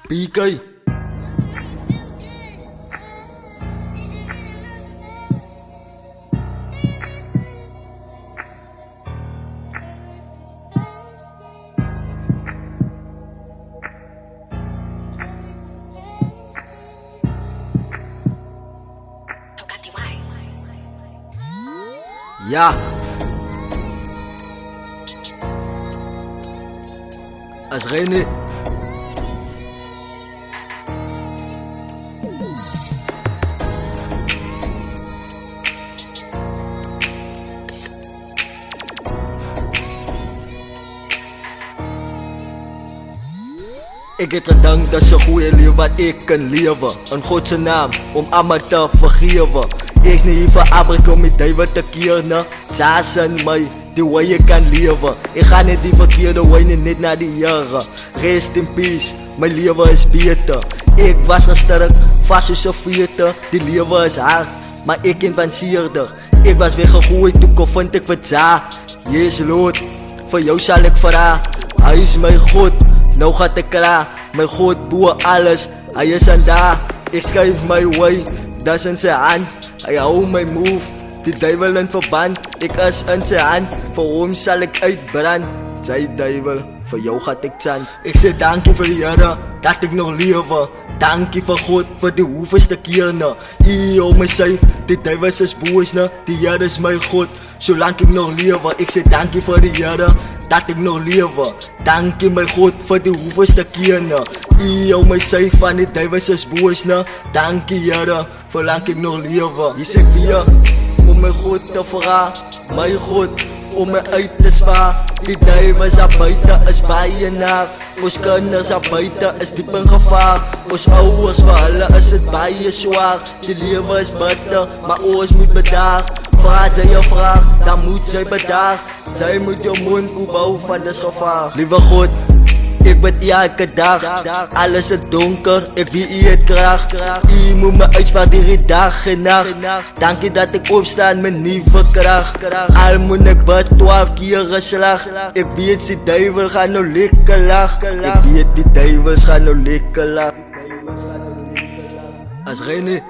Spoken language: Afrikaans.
PK. Ja. As René. Ik het gedankt dat is 'n goeie lewe wat ek kan lewe. In God se naam om almal te vergewe. Ek is nie hier vir arbeid om die duiwel te keer nie. Saas in my, die way jy kan lewe. Ek gaan net die verkeerde way nie, net na die Here. Rest in peace, my lewe is beter. Ek was gesterk, vas soos 'n vete. Die lewe is hard, maar ek ken van seerder. Ek was weggegooi, toe kom vind ek wat za. Yes Lord, vir jou sal ek vra. Hy is my God, nou gaat ek klaar. My God bo alles, hy is aan daar. Ek skuif my way, das in sy hand. Hy hou my move, die duiwel in verband. Ek is in sy hand, vir hom sal ek uitbrand. Sy duiwel, vir jou gaat ek tand. Ek sê dankie vir die Here, dat ek nog lewe. Dankie vir God, vir die hoeveelste keer nou. U hou my safe, die duiwel is boos nou. Die Here is my God, solank ek nog lewe. Ek sê dankie vir die Here, dat ek nog lewe. Dankie my God, vir die hoeveelste keer nou. U hou my safe van die duiwel is boos nou. Dankie Here, zolang ek nog lewe. Hier sê ek weer, om my God te vra. My God, om my uit te spaar. Die duiwel is daar buite, is baie naar. Ons kinders daar buite, is diep in gevaar. Ons ouers, vir hulle is het baie zwaar. Die lewe is bitter, maar ons moet bedaar. Vraat sy jou vraag, dan moet sy bedaar. Sy moet jou mond ophou van dis gevaar. Liewe God, ek bid elke dag, alles is donker, ek wie u het graag. U moet my uitspraak die dag en nacht. Dankie dat ek opstaan met nuwe krag. Al moet ek bid 12 keer geslag. Ek weet die duiwel gaan nou lekker lag. Ek weet die duiwels gaan nou lekker lag. As René.